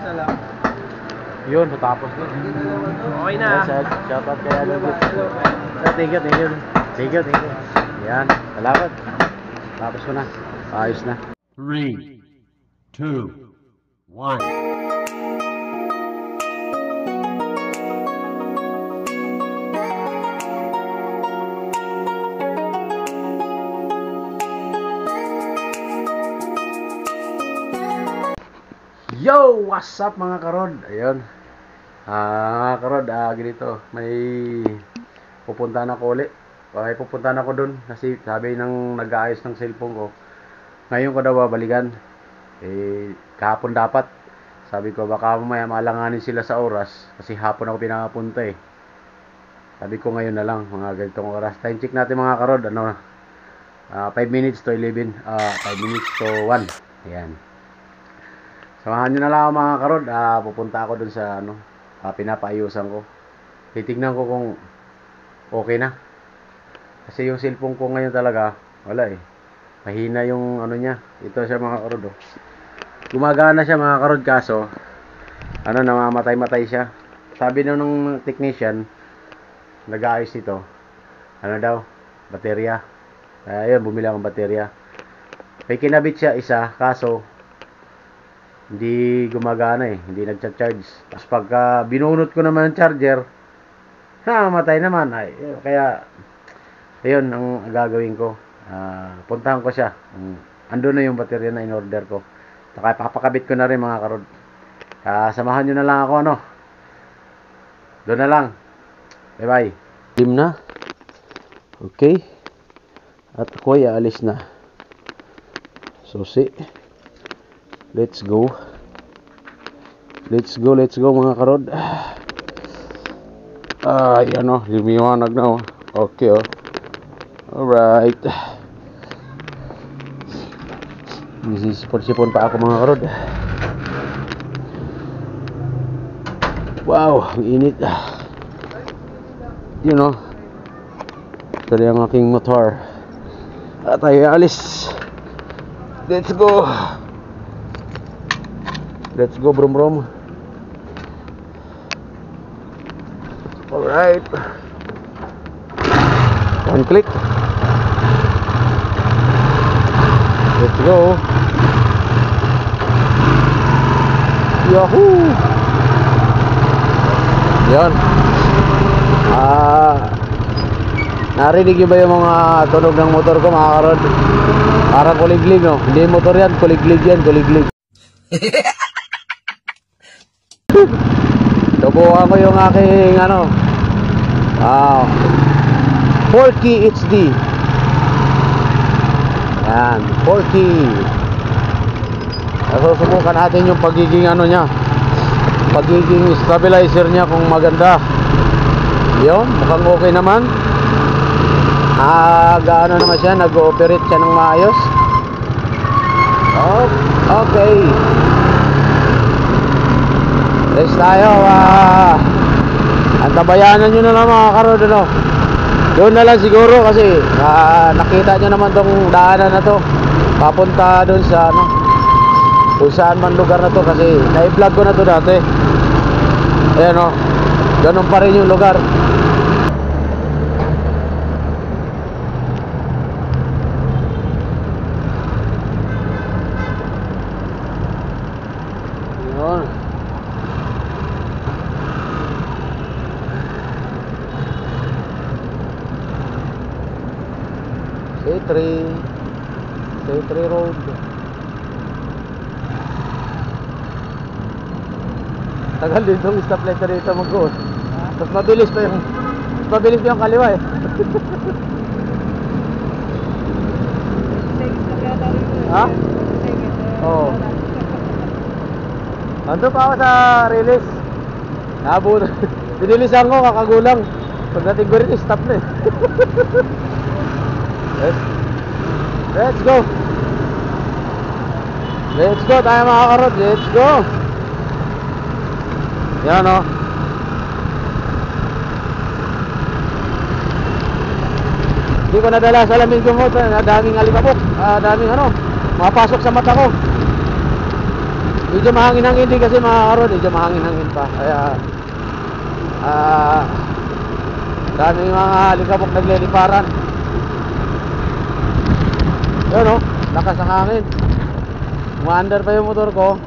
na lang. Yun, natapos na. Okay na. Shoutout kay Alon. Thank you. Yan, salamat. Tapos ko na. Ayos na. 3, 2, 1. Yo! What's up mga karod? Ayun. Mga karod, ganito. May pupuntahan ako ulit. May pupuntahan ako dun. Kasi sabi ng nag-aayos ng cellphone ko, ngayon ko daw babalikan. Kahapon dapat. Sabi ko, baka mamaya malanganin sila sa oras. Kasi hapon ako pinapunta eh. Sabi ko ngayon na lang, mga ganitong oras. Time check natin mga karod. 5 minutes to 11. 5 minutes to 1. Ayan. Samahan nyo na lang ako mga karod. Pupunta ako dun sa pinapaayusan ko. Titignan ko kung okay na. Kasi yung cellphone ko ngayon talaga, wala eh. Mahina yung niya. Ito siya mga karod. Oh. Gumagana siya mga karod, kaso namamatay-matay siya. Sabi na nung technician, nag-aayos ito. Baterya. Ayun, bumili akong baterya. May kinabit siya isa, kaso hindi gumagana eh, hindi nagcha-charge. Tapos pagka binunot ko naman ang charger, matay naman. Kaya ayun ang gagawin ko. Puntahan ko siya. Ando na yung baterya na in-order ko. Saka papakabit ko na rin mga karod. Samahan nyo na lang ako doon na lang. Bye bye. Dim na. Okay. At ako ay aalis na. Susi. Let's go mga karod. Yan lumiwanag na Okay alright. Sipon-sipon pa ako mga karod. Wow, ang init. Ito ang aking motor. At tayo alis. Let's go brum brum. Alright. One click. Let's go. Yahoo! Yan. Narinig niyo ba yung mga tunog ng motor ko mga karod? Parang kuliglig Hindi motor yan, kuliglig yan, kuliglig. Tubuhan ko yung aking 4K HD. Yan, 4K. Susubukan natin yung pagiging niya, pagiging stabilizer niya kung maganda. Yun, mukhang okay naman. Naman siya, nag-ooperate siya ng maayos. Okay. Let's tayo. Antabayanan nyo na lang mga karod. Doon na lang siguro kasi nakita nyo naman tong daanan na to. Papunta doon sa kung saan man lugar na to, kasi na-vlog ko na to dati. Ayan ganun pa rin yung lugar. C3 road. Tagal din itong stoplight rito mag-go. Mas mabilis pa yung kaliwa eh. Ha? Oo. Ando pa ako sa release. Binilisan ko, kakagulang. Pagdating ko rin, stop na eh. Let's go tayo mga karod. Let's go. Yan Hindi ko nadala sa lamin kumot. Daming alikabok, daming mapasok sa mata ko. Medyo mahangin-hangin din kasi mga karon, medyo mahangin-hangin pa. Kaya daming mga likabok nagliliparan. Yun oh, lakas ng hangin. Umaandar pa yung motor ko.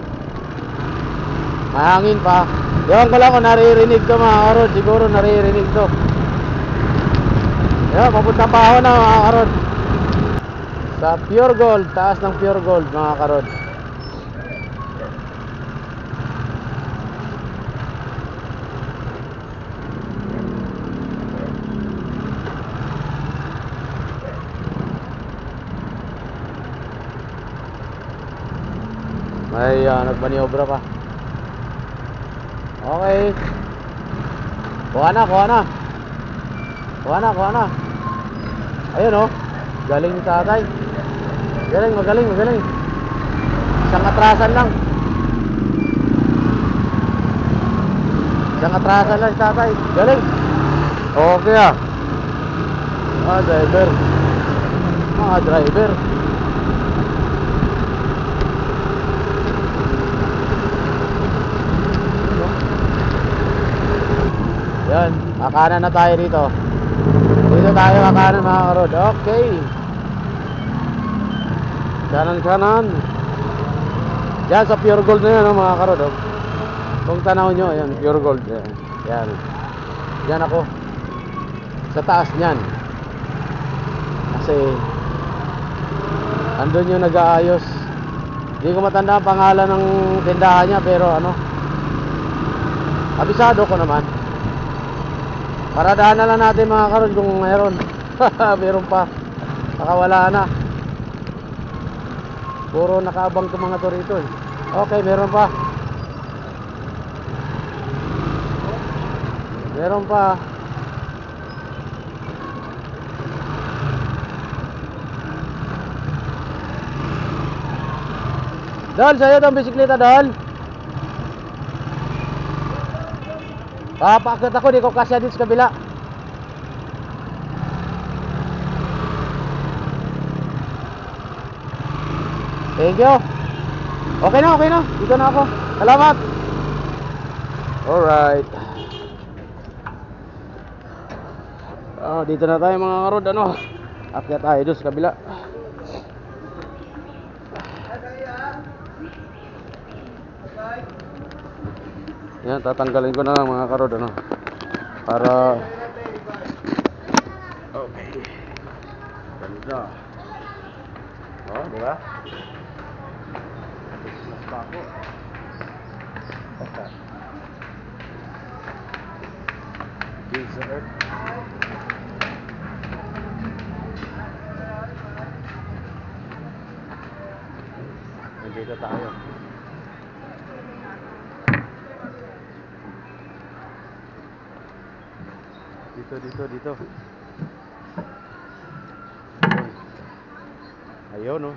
Mahangin pa. Ewan ko lang kung naririnig to mga karon. Siguro naririnig to. Yan, papunta pa ako na mga karon. Sa Pure Gold, taas ng Pure Gold mga karon. May nagmaniobra pa. Okay. Kuha na, kuha na. Kuha na, kuha na. Ayun oh. Galing ni tatay. Galing, magaling, magaling. Isang atrasan lang. Isang atrasan lang si tatay. Galing. Okay ah. Mga driver. Mga driver. Yan, kakanan na tayo dito. Dito tayo kakanan mga karod. Okay. Kanan-kanan. Yan sa Pure Gold na yan mga karod. Kung tanaw nyo, yan Pure Gold. Yan. Yan ako. Sa taas niyan. Kasi andun yung nag-aayos. Hindi ko matanda ang pangalan ng tindahan niya, pero ano, abisado ko naman. Paradahan na lang natin mga karon kung mayroon. Meron pa. Baka wala na. Puro nakaabang itong mga to rito eh. Okay, meron pa. Meron pa. Dal, sa'yo itong bisikleta, Dal. Papakit ako, di ko kasya dito sa kabila. Thank you. Okay na, okay na. Dito na ako. Salamat. Alright. Dito na tayo mga karod. Ano? Akyat tayo doon sa kabila. Yan, tatanggalin ko na lang mga karod, ano, para okay. Ganda. Oh, di ba? Mas bako. Dessert. Nandito tayo. Dito. Ayun, oh.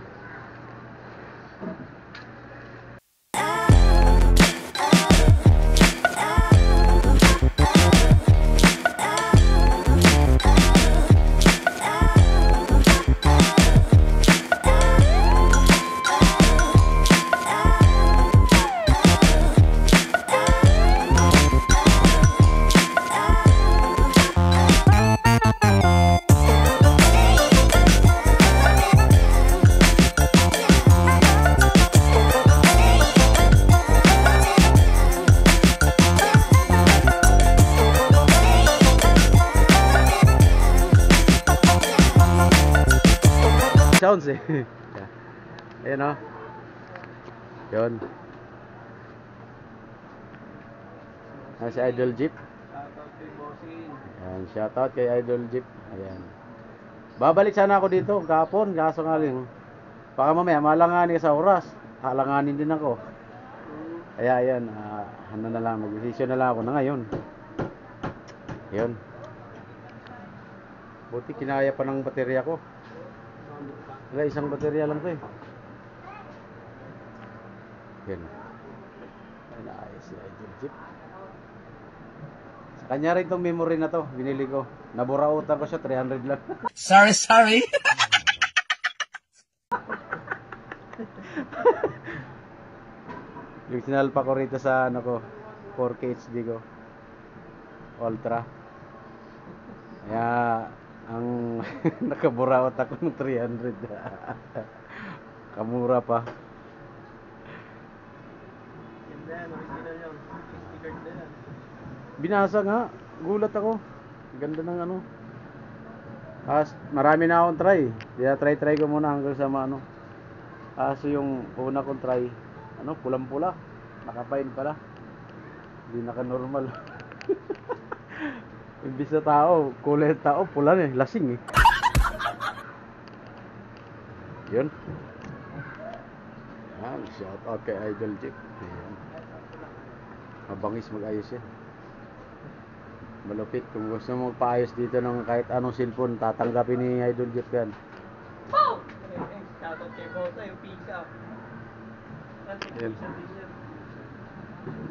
Sounds eh. Ayan o. Yun. Si Idol Jeep. Ayan, shoutout kay Idol Jeep. Ayan. Babalik sana ako dito kahapon, kaso nga lang baka mamaya malanganin sa oras. Halanganin din ako. Kaya ayan, ano na lang, mag-decision na lang ako na ngayon. Yun. Buti kinaya pa ng baterya ko. Wala, isang baterya lang to eh. Yan. Ayos si Idol Jeep. Sa kanya rin tong memory na to, binili ko. Naburautan ko siya, 300 lang. Sorry. Yung sinalpa ko rito sa ano ko, 4K HD ko. Ultra. Kaya ang nakaburaot ako ng 300. Kamura pa. Ganda yan, original yun. 60 card na yan. Binasa nga, gulat ako. Ganda ng ano. Marami na akong try. Kaya try ko muna hanggang sa ano. Kaso yung una kong try, ano, pulang-pula. Nakapain pala. Hindi naka-normal. Imbis na tao, kulay ng tao, pula eh, lasing eh. Yun. Yan, shout out kay Idol Jeep. Yan. Mabangis mag-ayos yan. Malupit. Kung gusto mo magpaayos dito ng kahit anong cellphone, tatanggapin ni Idol Jeep yan. Oh! Shoutout kay Bota, yung pick-up. Yan. Technician din yan.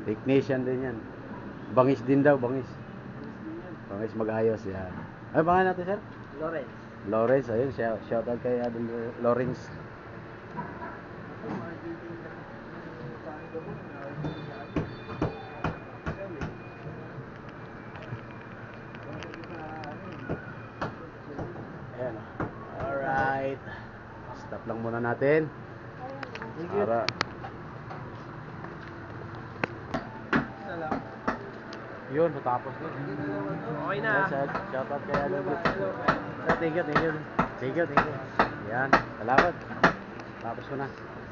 Technician din yan. Bangis din daw, bangis. Bangis mag-ayos yan. Ay, pangalan natin, sir? Lawrence. Lawrence, ayun, shout out kay Idol Lawrence. Ayan. Alright. Stop lang muna natin. Para Isa lang. yun, natapos na. Okay na. Shout out kay Idol Jeep. Thank you. Yan, salamat. Tapos ko na.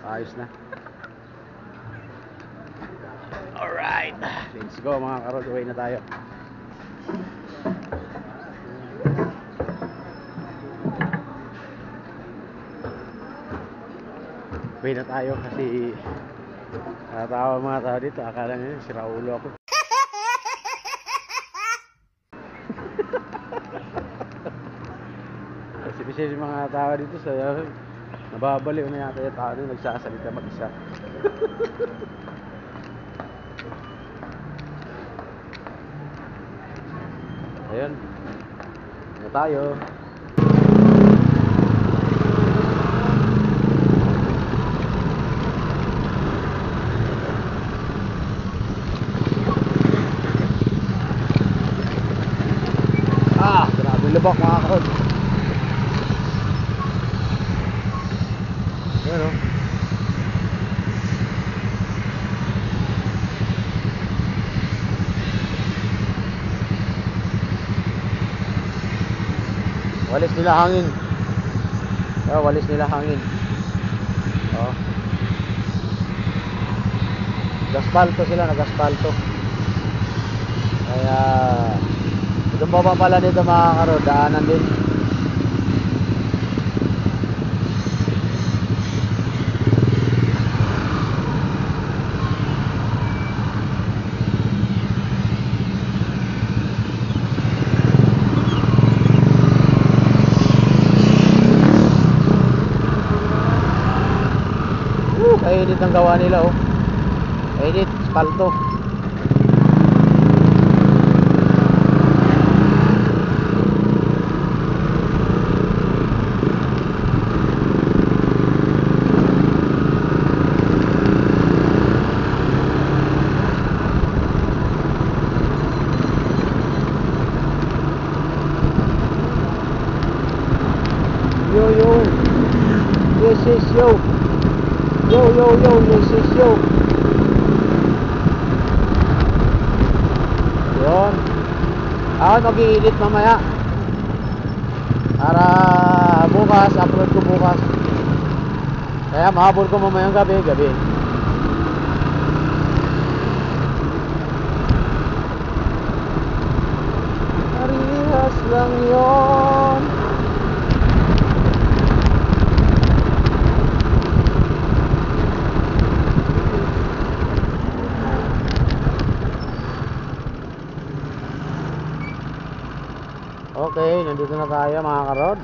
Ayos na. Alright. Let's go mga karod. Away na tayo. Away na tayo kasi natawa mga tao dito. Akala nyo sira ulo ako. Kasi yung mga tao dito sa nababaliw na yata yung tao na nagsasalita mag-isa. Ayun. Ano tayo? Grabe lubak mga kakod. Ayan o. Walis nila hangin. Walis nila hangin. Oh. Gaspalto sila, nag-aspalto. Kaya itong baba pala dito mga karod, daanan din. Kainit ang gawa nila oh. Kainit, spalto. Yo yo. Yes yes yo. Yo, yes, yo. Yun. Ako mag-i-edit mamaya. Para bukas, upload ko bukas. Kaya mahabol ko mamayang gabi. Parehas lang yun. Okay, nandito na tayo mga karod.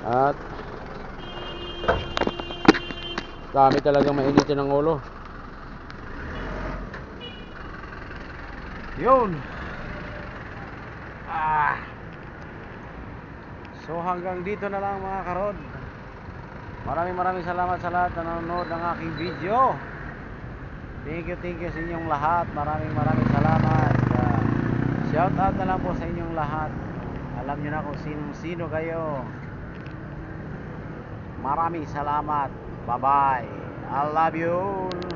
At dami talagang mainitin ng ulo. Yun. So hanggang dito na lang mga karod. Maraming salamat sa lahat na nanonood ng aking video. Thank you sa inyong lahat. Maraming salamat. Shout out na lang po sa inyong lahat. Alam nyo na kung sino kayo. Maraming salamat. Bye bye. I love you.